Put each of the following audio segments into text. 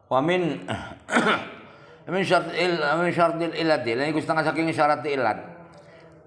Wa min min syartil ilati lan iku setengah saking syarat ilat.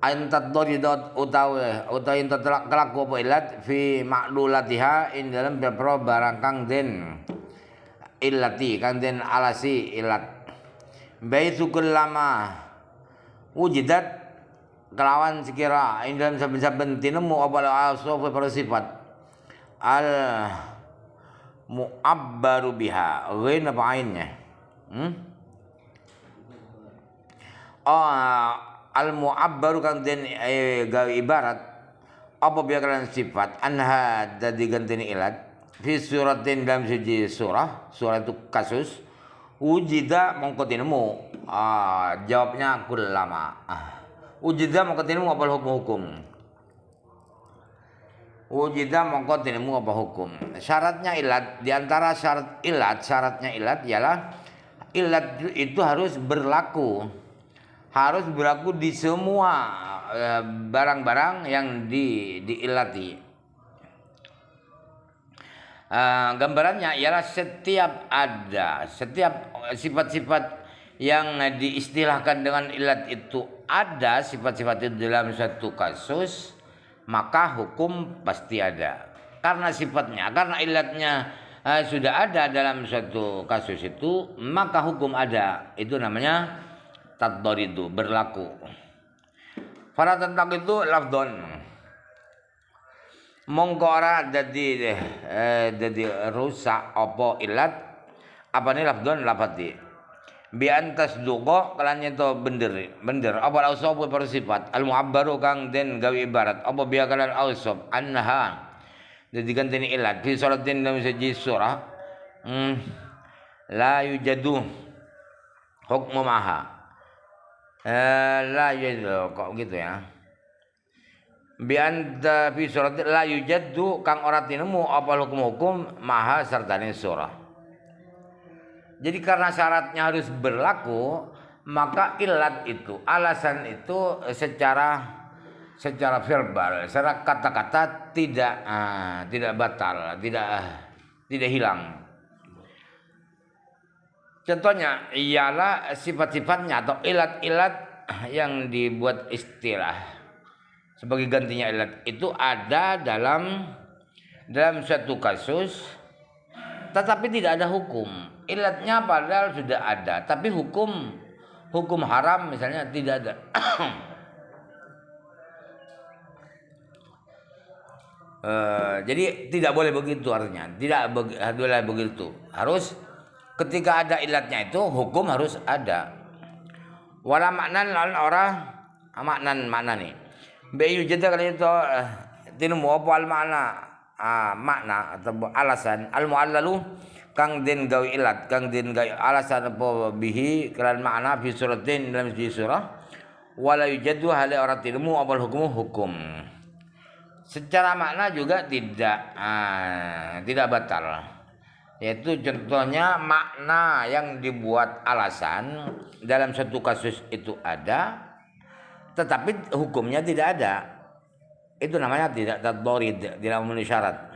Antat doridot utawi entat kelaku apa ilat fi maklulatiha in dalam bepro barang kang den ilati kang den alasi ilat. Baitu kullama wujidat kelawan sekira in dalam saben-saben tinemu apa asal para sifat al mu'abbaru biha ghain apa ainnya al mu'abbaru kang den gawe ibarat apa biakalan sifat anha dadi gantene ilat fi suratin dalam siji surah itu kasus wujida mongko tinemu jawabnya kullama wujida mongko tinemu apa hukum wujida mongko tinemu apa hukum. Syaratnya ilat, diantara syaratnya ilat ialah ilat itu harus berlaku di semua barang-barang yang diilati. Gambarannya ialah setiap sifat-sifat yang diistilahkan dengan ilat itu ada sifat-sifat itu dalam satu kasus, maka hukum pasti ada. Karena ilatnya sudah ada dalam suatu kasus itu, maka hukum ada. Itu namanya tadoridu, berlaku. Pada tentang itu lafdon. Mongko ora dadi rusak apa ilat apa ni lafdon lafati. Bi antas duqa kalan nyeto bener apa ausab para sifat al mu'abbaru kang den gawe ibarat apa biya kalan ausab anha dadi gantene ilat fi suratin dalam siji surah la yujadu hukmu maha la yujadu kok gitu ya bi anta fi suratin la yujadu kang ora tinemu apa hukum maha sartane surah. Jadi karena syaratnya harus berlaku, maka ilat itu, alasan itu secara verbal, secara kata-kata tidak batal, tidak hilang. Contohnya ialah sifat-sifatnya atau ilat-ilat yang dibuat istilah sebagai gantinya ilat itu ada dalam suatu kasus, tetapi tidak ada hukum. Ilatnya padahal sudah ada, tapi hukum haram misalnya tidak ada. Jadi tidak boleh begitu artinya, tidak boleh begitu. Harus ketika ada ilatnya itu hukum harus ada. Wala maknan lan ora makna nih. Bayu jeda kali itu tinemu apa al makna atau alasan al muallalu kang den gawe ilat kang den gawe alasan apa bihi kelan makna fi suratin dalam surah wala yujadu hale ora tinemu apa hukum secara makna juga tidak batal, yaitu contohnya makna yang dibuat alasan dalam satu kasus itu ada tetapi hukumnya tidak ada, itu namanya tidak taddorid, tidak memenuhi syarat.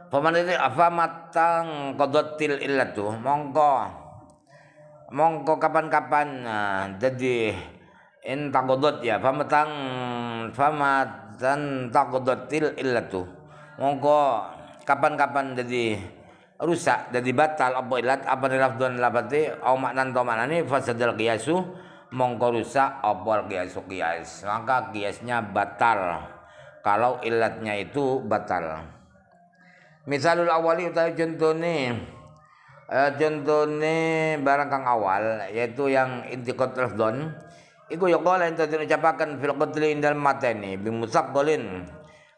Paman itu afamatang kodotil illatu mongko kapan-kapan jadi intagodot ya famatan tagodotil illatu mongko kapan-kapan jadi rusak jadi batal apa ilat apa nilafdon labati au maknan to manane fasadal qiyasu mongko rusak apa qiyas maka qiyasnya batal kalau ilatnya itu batal. Misalul awali utawi contone barang kang awal yaitu yang intiqad lafdon iku ya qala ento diucapaken fil qatli indal mateni bi musaqqalin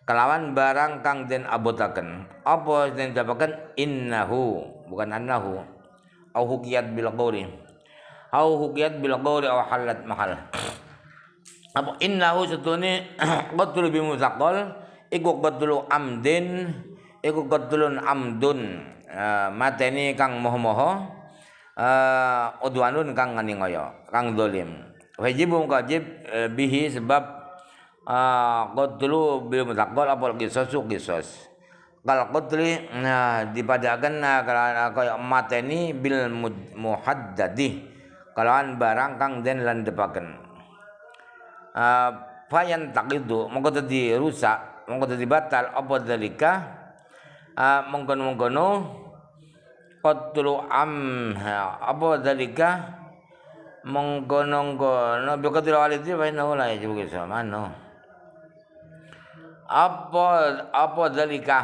kelawan barang kang den abotaken apa den ucapaken innahu bukan annahu au hukiyat bil qawli au halat mahal apa innahu setune qatlu bi musaqqal iku qatlu amdin iku qatlun amdun mateni kang moho-moho udwanun kang nganingaya kang zalim wajib bihi sebab qatlu bil mutaqqal apa qisas Kal qutli dipadakan kaya mateni bil muhaddadi kalawan barang kang den landepaken. Fayan taqidu mongko dadi rusak mongko dadi batal apa dalika mengkono-mengkono qatlu apa dalika mengkono-kono bi qatlu walidi fa innahu la yajibu samano apa dalika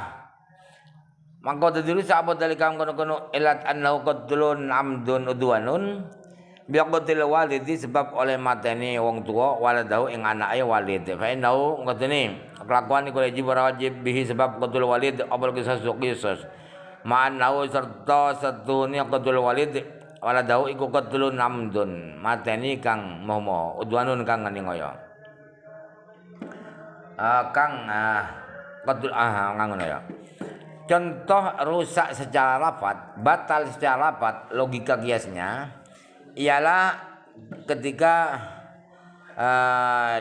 mangko dadi rusak apa dalika mengkono-kono ilat annahu qatlun amdun udwanun biaqatil walidi sebab oleh mateni wong tua waladahu ing anake walid fa innahu ngatene kelakuan iku wajib bihi sebab qatul walid apa qisas ma'annahu serta setune qatul walid waladahu iku qatlun amdun mateni kang momo udwanun kang ningaya qatul ngono ya. Contoh rusak secara lafaz batal secara lafaz logika kiasnya ialah ketika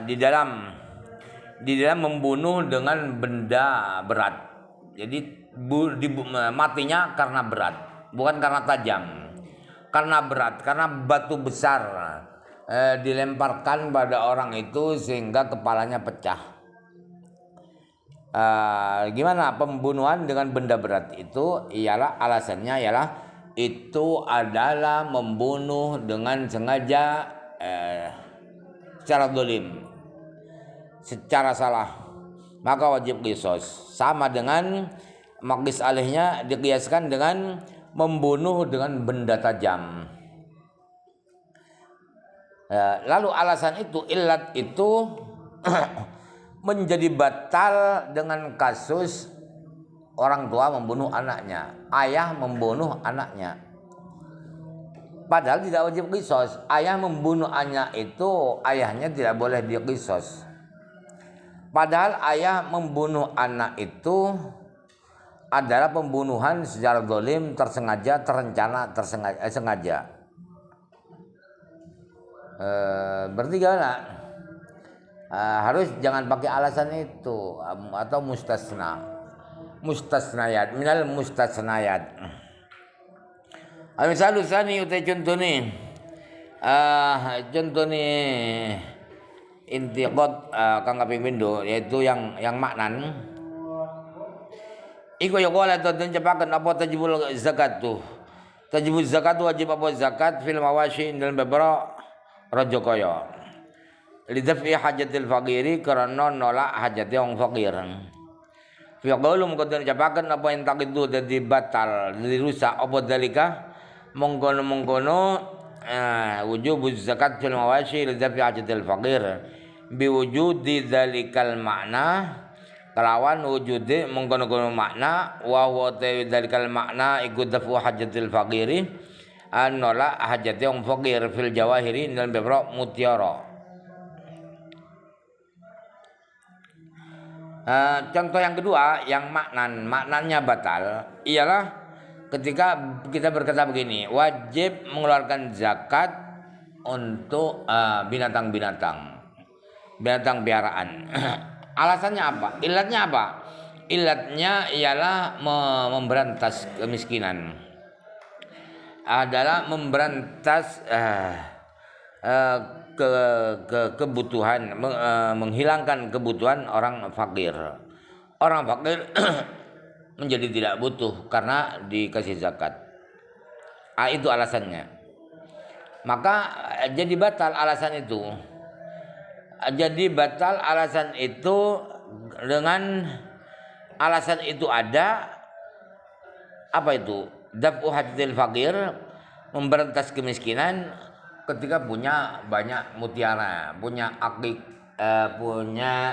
di dalam membunuh dengan benda berat. Jadi matinya karena berat, bukan karena tajam. Karena berat, karena batu besar dilemparkan pada orang itu sehingga kepalanya pecah. Gimana pembunuhan dengan benda berat itu? Ialah alasannya ialah itu adalah membunuh dengan sengaja secara dolim, secara salah, maka wajib qisas. Sama dengan maqis alihnya dikiaskan dengan membunuh dengan benda tajam. Lalu alasan itu, illat itu menjadi batal dengan kasus orang tua membunuh anaknya, ayah membunuh anaknya. Padahal tidak wajib qisas. Ayah membunuh anak itu, ayahnya tidak boleh diqisas. Padahal ayah membunuh anak itu adalah pembunuhan secara zalim, tersengaja, terencana, sengaja. Berarti gimana? Harus jangan pakai alasan itu atau mustasnayat minal mustasnayat. Misalnya sani utai contohnya intiqad kang kaping pindho yaitu yang maknan iku ya qala den cepaken apa tajibul zakat tuh. Tajibul zakat wajib apa zakat fil mawashi dalam beberapa raja kaya. Lidaf'i hajatil faqiri karena nolak hajat wong fakir. Fi qaulum kadang cepaken apa yang taqidu dadi batal, dadi rusak apa dalika mongkono wujub zakat fil mawashi lidaf'i hajatil faqir biwujudi dzalikal makna kelawan wujude mengkono-kono makna wa huwa dzalikal makna iku dafu hajatil faqiri nolak hajate wong fakir fil jawahiri dalam beberapa mutiara. Contoh yang kedua yang maknanya batal ialah ketika kita berkata begini, wajib mengeluarkan zakat untuk binatang piaraan. Alasannya apa? Ilatnya apa? Ilatnya ialah memberantas kemiskinan. Adalah memberantas kebutuhan, menghilangkan kebutuhan orang fakir. Orang fakir menjadi tidak butuh karena dikasih zakat. Itu alasannya. Maka jadi batal alasan itu. Jadi batal alasan itu dengan alasan itu ada apa itu? Daf'u hajatil fakir, memberantas kemiskinan ketika punya banyak mutiara, punya akik, punya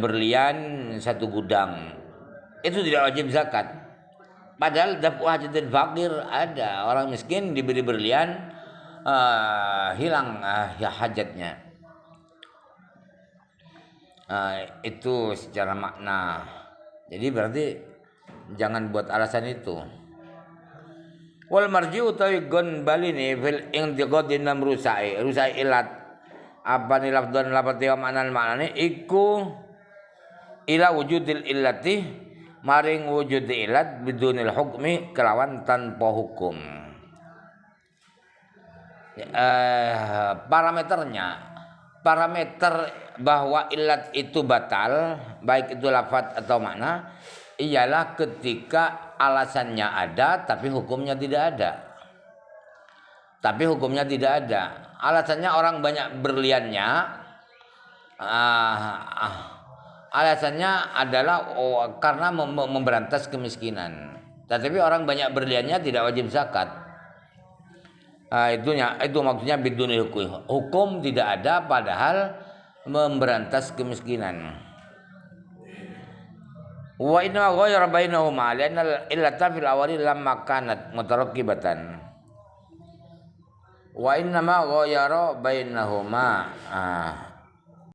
berlian, satu gudang, itu tidak wajib zakat. Padahal daf'u hajatil fakir ada orang miskin diberi berlian, hilang hajatnya. Itu secara makna. Jadi berarti jangan buat alasan itu. Wal marji'u utawi gon balini fil intiqad dinam rusai ilat apa ni lafdhan lafati wa maknane iku ila wujudil illati maring wujud ilat bidunil hukmi kelawan tanpa hukum. Parameter bahwa ilat itu batal baik itu lafaz atau makna ialah ketika alasannya ada tapi hukumnya tidak ada. Alasannya orang banyak berliannya. Alasannya adalah karena memberantas kemiskinan. Tetapi orang banyak berliannya tidak wajib zakat. Itu maksudnya bidunil hukum. Hukum tidak ada padahal memberantas kemiskinan. Wa inna ghayra bainahuma li'anna illata fil awali lamma kanat mutarakkibatan. Wa inna ma ghayra bainahuma